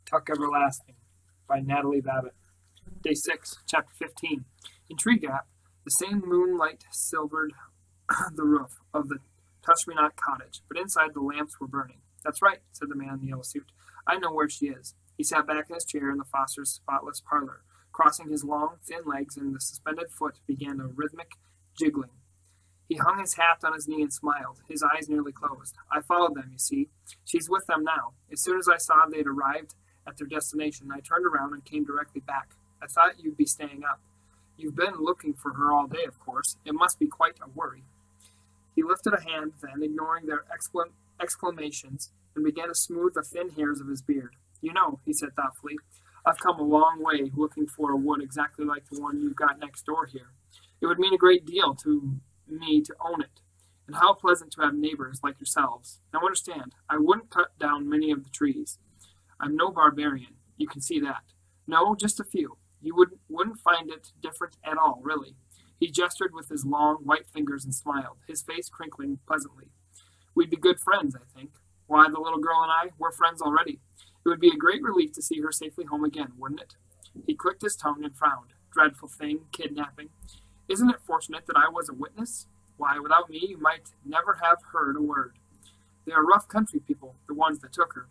Tuck Everlasting by Natalie Babbitt. Day 6, Chapter 15. In Tree Gap, the same moonlight silvered the roof of the Touch-Me-Not cottage, but inside the lamps were burning. "That's right," said the man in the yellow suit. "I know where she is." He sat back in his chair in the Fosters' spotless parlor, crossing his long, thin legs, and the suspended foot began a rhythmic jiggling. He hung his hat on his knee and smiled, his eyes nearly closed. "I followed them, you see. She's with them now. As soon as I saw they'd arrived at their destination, I turned around and came directly back. I thought you'd be staying up. You've been looking for her all day, of course. It must be quite a worry." He lifted a hand then, ignoring their exclamations, and began to smooth the thin hairs of his beard. "You know," he said thoughtfully, "I've come a long way looking for a wood exactly like the one you've got next door here. It would mean a great deal to me to own it. And how pleasant to have neighbors like yourselves. Now understand, I wouldn't cut down many of the trees. I'm no barbarian. You can see that. No, just a few. You wouldn't find it different at all, really." He gestured with his long, white fingers and smiled, his face crinkling pleasantly. "We'd be good friends, I think. Why, the little girl and I, we're friends already. It would be a great relief to see her safely home again, wouldn't it?" He clicked his tongue and frowned. Dreadful thing, kidnapping. "Isn't it fortunate that I was a witness? Why, without me, you might never have heard a word. They are rough country people, the ones that took her.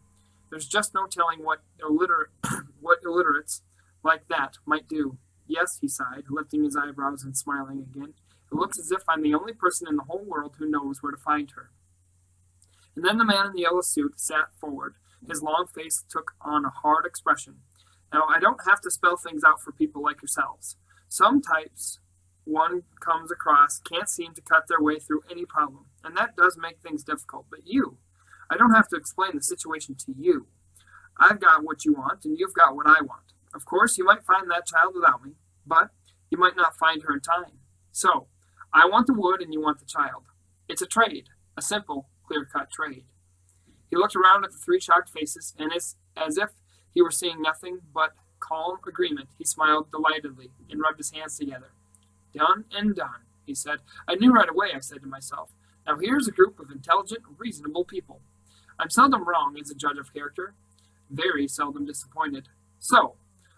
There's just no telling what illiterates like that might do. Yes," he sighed, lifting his eyebrows and smiling again. "It looks as if I'm the only person in the whole world who knows where to find her." And then the man in the yellow suit sat forward. His long face took on a hard expression. "Now, I don't have to spell things out for people like yourselves. Some types one comes across can't seem to cut their way through any problem, and that does make things difficult. But you, I don't have to explain the situation to you. I've got what you want, and you've got what I want. Of course, you might find that child without me, but you might not find her in time. So, I want the wood and you want the child. It's a trade, a simple, clear-cut trade." He looked around at the three shocked faces, and as if he were seeing nothing but calm agreement, he smiled delightedly and rubbed his hands together. "Done and done," he said. "I knew right away," I said to myself. "Now here's a group of intelligent, reasonable people. I'm seldom wrong as a judge of character, very seldom disappointed. So,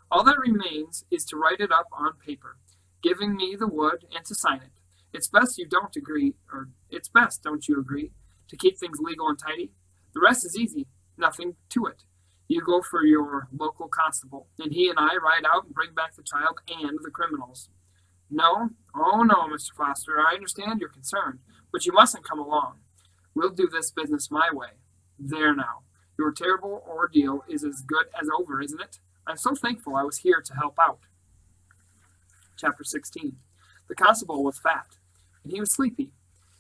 all that remains is to write it up on paper, giving me the wood and to sign it. It's best, don't you agree, to keep things legal and tidy? The rest is easy, nothing to it. You go for your local constable, and he and I ride out and bring back the child and the criminals." "No, oh no, Mr. Foster, I understand your concern, but you mustn't come along. We'll do this business my way. There now, your terrible ordeal is as good as over, isn't it? I'm so thankful I was here to help out." Chapter 16. The constable was fat, and he was sleepy.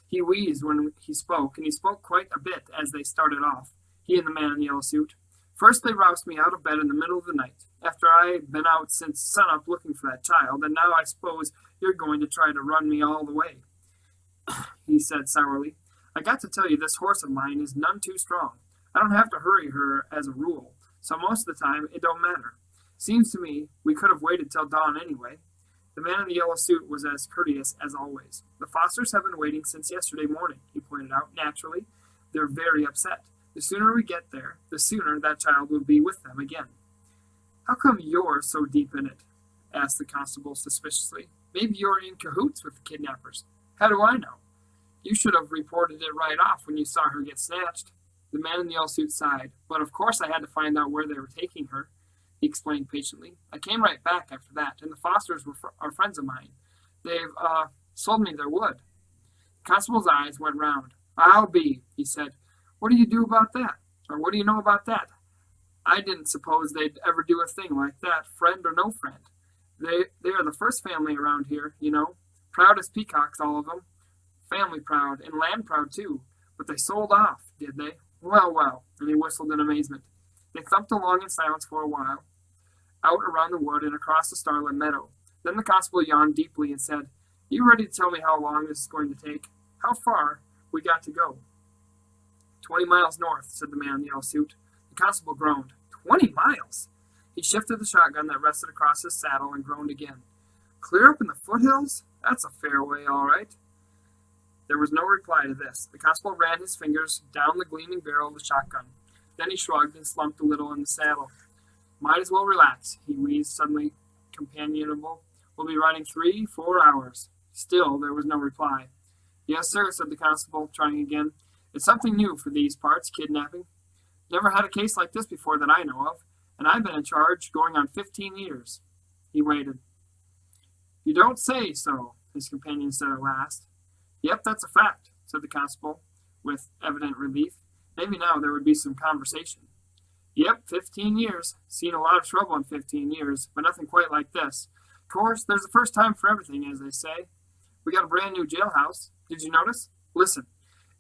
He wheezed when he spoke, and he spoke quite a bit as they started off, he and the man in the yellow suit. "First they roused me out of bed in the middle of the night, after I'd been out since sunup looking for that child, and now I suppose you're going to try to run me all the way," he said sourly. "I got to tell you this horse of mine is none too strong. I don't have to hurry her as a rule, so most of the time it don't matter. Seems to me we could have waited till dawn anyway." The man in the yellow suit was as courteous as always. "The Fosters have been waiting since yesterday morning," he pointed out. "Naturally, they're very upset. The sooner we get there, the sooner that child will be with them again." "How come you're so deep in it?" asked the constable suspiciously. "Maybe you're in cahoots with the kidnappers." "How do I know? You should have reported it right off when you saw her get snatched." The man in the yellow suit sighed. "But of course I had to find out where they were taking her," he explained patiently. "I came right back after that, and the Fosters are friends of mine. They've, sold me their wood." The constable's eyes went round. "I'll be," he said. "What do you do about that? Or what do you know about that? I didn't suppose they'd ever do a thing like that, friend or no friend. They are the first family around here, you know. Proud as peacocks, all of them. Family proud, and land proud, too. But they sold off, did they? Well, well," and he whistled in amazement. They thumped along in silence for a while, out around the wood and across the starlit meadow. Then the constable yawned deeply and said, "You ready to tell me how long this is going to take? How far we got to go?" 20 miles north," said the man in the yellow suit. The constable groaned. 20 miles? He shifted the shotgun that rested across his saddle and groaned again. "Clear up in the foothills? That's a fair way, all right." There was no reply to this. The constable ran his fingers down the gleaming barrel of the shotgun. Then he shrugged and slumped a little in the saddle. Might as well relax, he wheezed, suddenly companionable. We'll be riding 3-4 hours. Still, there was no reply. Yes, sir, said the constable, trying again. It's something new for these parts, kidnapping. Never had a case like this before that I know of, and I've been in charge going on 15 years. He waited. You don't say so, his companion said at last. Yep, that's a fact, said the constable, with evident relief. Maybe now there would be some conversation. Yep, 15 years. Seen a lot of trouble in 15 years, but nothing quite like this. Of course, there's a first time for everything, as they say. We got a brand new jailhouse. Did you notice? Listen,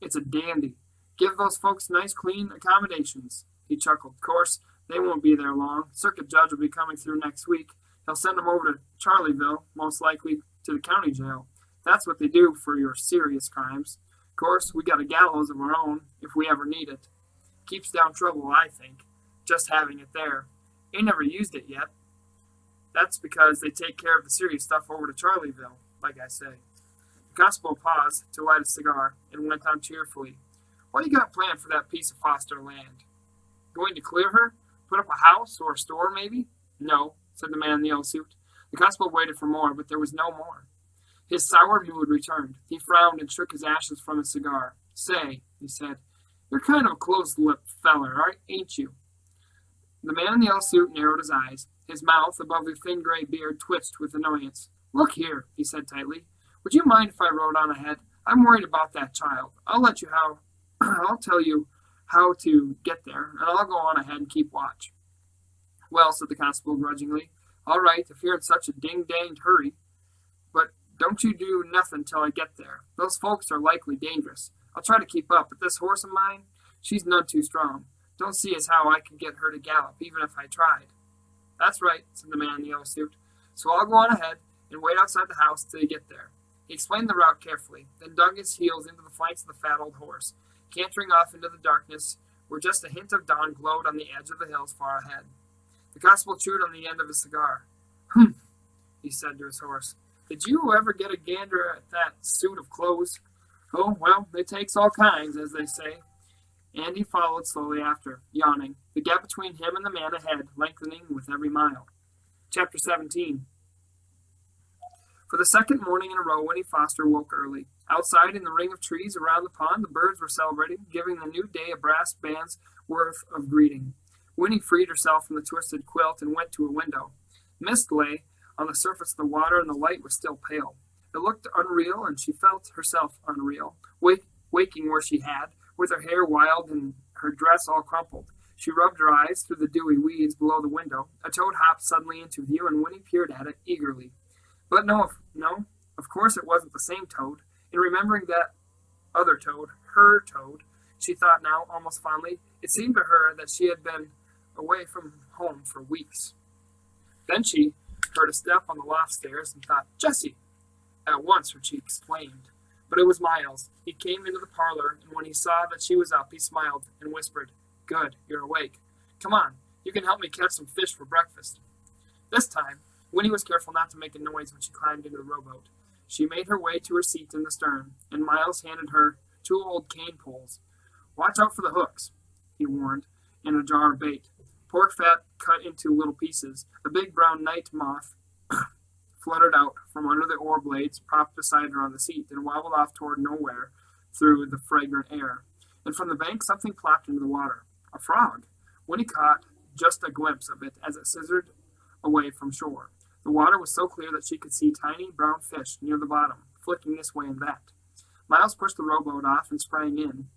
it's a dandy. Give those folks nice, clean accommodations. He chuckled. Of course, they won't be there long. Circuit judge will be coming through next week. He'll send them over to Charlieville, most likely to the county jail. That's what they do for your serious crimes. Of course, we got a gallows of our own, if we ever need it. Keeps down trouble, I think, just having it there. Ain't never used it yet. That's because they take care of the serious stuff over to Charlieville, like I say. The constable paused to light a cigar and went on cheerfully. What you got planned for that piece of Foster land? Going to clear her? Put up a house or a store, maybe? No, said the man in the yellow suit. The constable waited for more, but there was no more. His sour mood returned. He frowned and shook his ashes from his cigar. Say, he said, you're kind of a close-lipped feller, ain't you? The man in the yellow suit narrowed his eyes. His mouth, above the thin gray beard, twitched with annoyance. Look here, he said tightly. Would you mind if I rode on ahead? I'm worried about that child. I'll tell you how to get there, and I'll go on ahead and keep watch. Well, said the constable grudgingly. All right, if you're in such a ding-danged hurry. But don't you do nothing till I get there. Those folks are likely dangerous. I'll try to keep up, but this horse of mine, she's none too strong. Don't see as how I could get her to gallop, even if I tried. That's right, said the man in the yellow suit. So I'll go on ahead and wait outside the house till you get there. He explained the route carefully, then dug his heels into the flanks of the fat old horse, cantering off into the darkness where just a hint of dawn glowed on the edge of the hills far ahead. The constable chewed on the end of his cigar. He said to his horse. Did you ever get a gander at that suit of clothes? Oh, well, they takes all kinds, as they say. And he followed slowly after, yawning, the gap between him and the man ahead lengthening with every mile. Chapter 17. For the second morning in a row, Winnie Foster woke early. Outside in the ring of trees around the pond, the birds were celebrating, giving the new day a brass band's worth of greeting. Winnie freed herself from the twisted quilt and went to a window. Mist lay on the surface of the water, and the light was still pale. It looked unreal, and she felt herself unreal, waking where she had, with her hair wild and her dress all crumpled. She rubbed her eyes through the dewy weeds below the window. A toad hopped suddenly into view, and Winnie peered at it eagerly. But no, of course it wasn't the same toad. In remembering that other toad, her toad, she thought now, almost fondly, it seemed to her that she had been away from home for weeks. Then she heard a step on the loft stairs and thought, Jessie! At once her cheeks flamed. But it was Miles. He came into the parlor, and when he saw that she was up, he smiled and whispered, Good, you're awake. Come on, you can help me catch some fish for breakfast. This time, Winnie was careful not to make a noise when she climbed into the rowboat. She made her way to her seat in the stern, and Miles handed her 2 old cane poles. Watch out for the hooks, he warned, and a jar of bait. Pork fat cut into little pieces. A big brown night moth fluttered out from under the oar blades propped beside her on the seat and wobbled off toward nowhere through the fragrant air. And from the bank something plopped into the water. A frog. Winnie caught just a glimpse of it as it scissored away from shore. The water was so clear that she could see tiny brown fish near the bottom, flicking this way and that. Miles pushed the rowboat off and sprang in,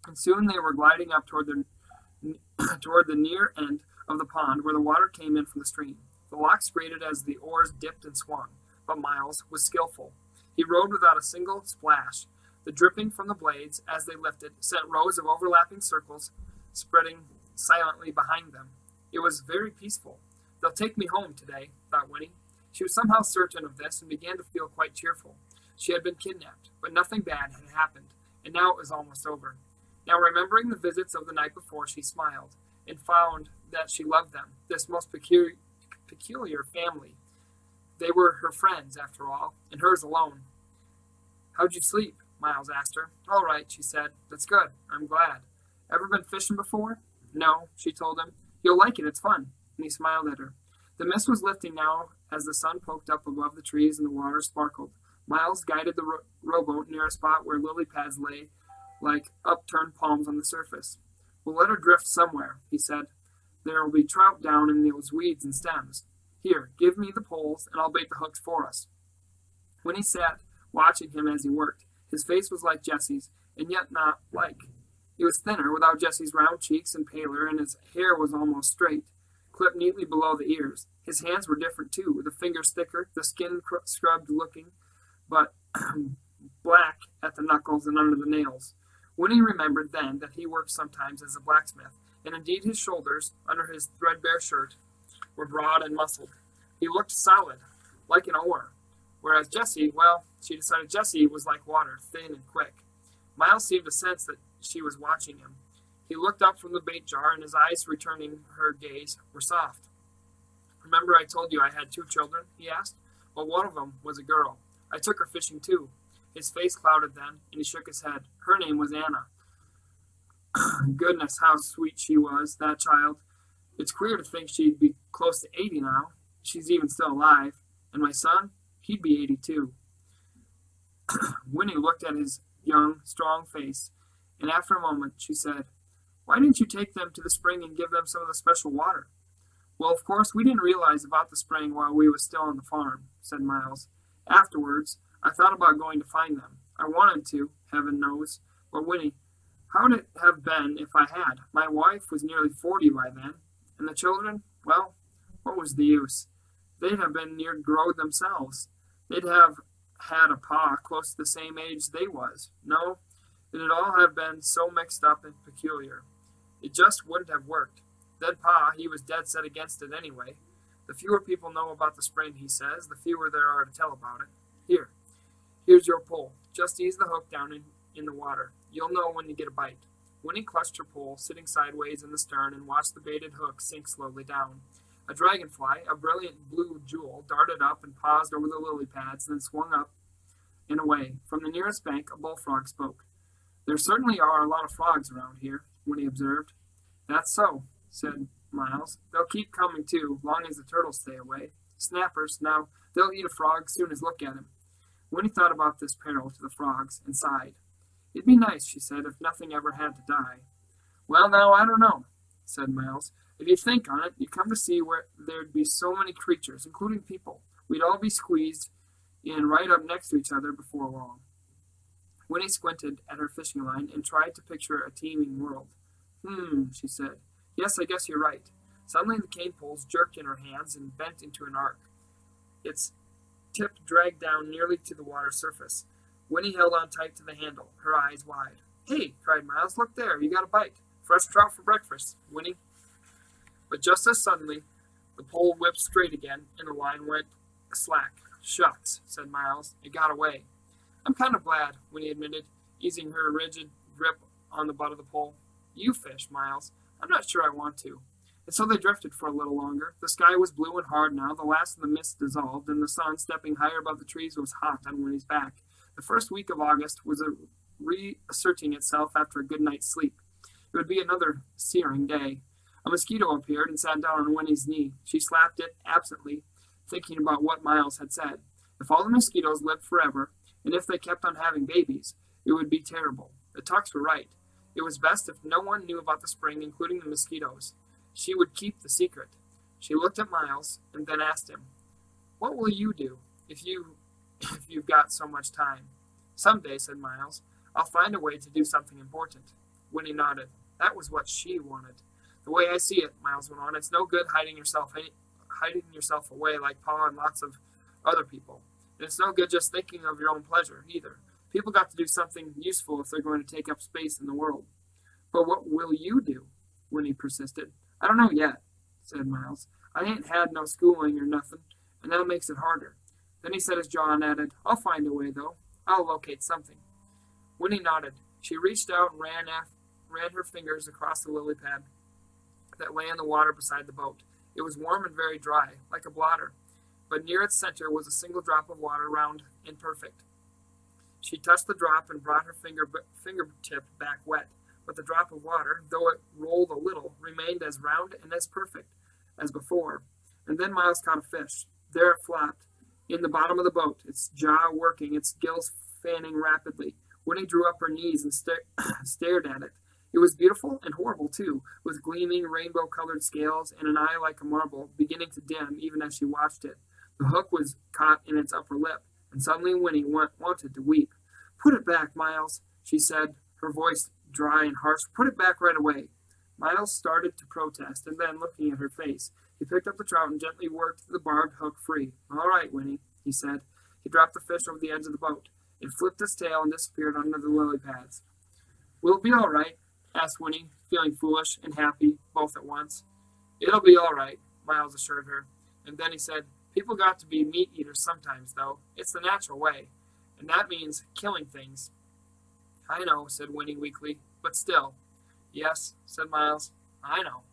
and soon they were gliding up toward the near end of the pond where the water came in from the stream. The locks grated as the oars dipped and swung, but Miles was skillful. He rowed without a single splash. The dripping from the blades, as they lifted, sent rows of overlapping circles spreading silently behind them. It was very peaceful. They'll take me home today, thought Winnie. She was somehow certain of this and began to feel quite cheerful. She had been kidnapped, but nothing bad had happened, and now it was almost over. Now, remembering the visits of the night before, she smiled and found that she loved them, this most peculiar family. They were her friends, after all, and hers alone. How'd you sleep? Miles asked her. All right, she said. That's good. I'm glad. Ever been fishing before? No, she told him. You'll like it. It's fun. and he smiled at her. The mist was lifting now as the sun poked up above the trees and the water sparkled. Miles guided the rowboat near a spot where lily pads lay like upturned palms on the surface. "We'll let her drift somewhere," he said. "There will be trout down in those weeds and stems. Here, give me the poles, and I'll bait the hooks for us." Winnie sat watching him as he worked. His face was like Jessie's, and yet not like. He was thinner, without Jessie's round cheeks, and paler, and his hair was almost straight, clipped neatly below the ears. His hands were different, too, the fingers thicker, the skin scrubbed looking, but black at the knuckles and under the nails. Winnie remembered then that he worked sometimes as a blacksmith, and indeed his shoulders, under his threadbare shirt, were broad and muscled. He looked solid, like an oar, whereas Jessie, well, she decided Jessie was like water, thin and quick. Miles seemed to sense that she was watching him. He looked up from the bait jar, and his eyes, returning her gaze, were soft. "Remember I told you I had 2 children?" he asked. "Well, one of them was a girl. I took her fishing, too." His face clouded then, and he shook his head. "Her name was Anna." Goodness, how sweet she was, that child. It's queer to think she'd be close to 80 now. She's even still alive. And my son, he'd be 82. Winnie looked at his young, strong face, and after a moment she said, "Why didn't you take them to the spring and give them some of the special water?" "Well, of course, we didn't realize about the spring while we was still on the farm," said Miles. "Afterwards, I thought about going to find them. I wanted to, heaven knows. But Winnie, how'd it have been if I had? My wife was nearly 40 by then. And the children, well, what was the use? They'd have been near growed themselves. They'd have had a pa close to the same age they was. No, it'd all have been so mixed up and peculiar. It just wouldn't have worked. Then pa, he was dead set against it anyway. The fewer people know about the spring, he says, the fewer there are to tell about it. Here's your pole. Just ease the hook down in the water. You'll know when you get a bite." Winnie clutched her pole, sitting sideways in the stern, and watched the baited hook sink slowly down. A dragonfly, a brilliant blue jewel, darted up and paused over the lily pads, then swung up and away. From the nearest bank, a bullfrog spoke. "There certainly are a lot of frogs around here," Winnie observed. "That's so," said Miles. "They'll keep coming, too, long as the turtles stay away. Snappers, now, they'll eat a frog soon as look at him." Winnie thought about this peril to the frogs and sighed. "It'd be nice," she said, "if nothing ever had to die." "Well, now, I don't know," said Miles. "If you think on it, you come to see where there'd be so many creatures, including people. We'd all be squeezed in right up next to each other before long." Winnie squinted at her fishing line and tried to picture a teeming world. She said. "Yes, I guess you're right." Suddenly the cane poles jerked in her hands and bent into an arc. Its tip dragged down nearly to the water surface. Winnie held on tight to the handle, her eyes wide. "Hey," cried Miles, "look there, you got a bite. Fresh trout for breakfast, Winnie." But just as suddenly, the pole whipped straight again, and the line went slack. "Shucks," said Miles, "it got away." "I'm kind of glad," Winnie admitted, easing her rigid grip on the butt of the pole. "You fish, Miles. I'm not sure I want to." And so they drifted for a little longer. The sky was blue and hard now, the last of the mist dissolved, and the sun, stepping higher above the trees, was hot on Winnie's back. The first week of August was reasserting itself after a good night's sleep. It would be another searing day. A mosquito appeared and sat down on Winnie's knee. She slapped it absently, thinking about what Miles had said. If all the mosquitoes lived forever, and if they kept on having babies, it would be terrible. The Tucks were right. It was best if no one knew about the spring, including the mosquitoes. She would keep the secret. She looked at Miles and then asked him, "What will you do if you've got so much time?" "Someday," said Miles, "I'll find a way to do something important." Winnie nodded. That was what she wanted. "The way I see it," Miles went on, "it's no good hiding yourself away like Pa and lots of other people. And it's no good just thinking of your own pleasure, either. People got to do something useful if they're going to take up space in the world." "But what will you do?" Winnie persisted. "I don't know yet," said Miles. "I ain't had no schooling or nothing, and that makes it harder." Then he set his jaw and added, "I'll find a way, though. I'll locate something." Winnie nodded. She reached out and ran her fingers across the lily pad that lay in the water beside the boat. It was warm and very dry, like a blotter, but near its center was a single drop of water, round and perfect. She touched the drop and brought her fingertip back wet, but the drop of water, though it rolled a little, remained as round and as perfect. as before. And then Miles caught a fish. There it flopped, in the bottom of the boat, its jaw working, its gills fanning rapidly. Winnie drew up her knees and stared at it. It was beautiful and horrible, too, with gleaming rainbow-colored scales and an eye like a marble, beginning to dim even as she watched it. The hook was caught in its upper lip, and suddenly Winnie wanted to weep. "Put it back, Miles," she said, her voice dry and harsh. "Put it back right away." Miles started to protest, and then, looking at her face, he picked up the trout and gently worked the barbed hook free. "All right, Winnie," he said. He dropped the fish over the edge of the boat. It flipped its tail and disappeared under the lily pads. "Will it be all right?" asked Winnie, feeling foolish and happy both at once. "It'll be all right," Miles assured her. And then he said, "People got to be meat eaters sometimes, though. It's the natural way. And that means killing things." "I know," said Winnie weakly, "but still." "Yes," said Miles, "I know."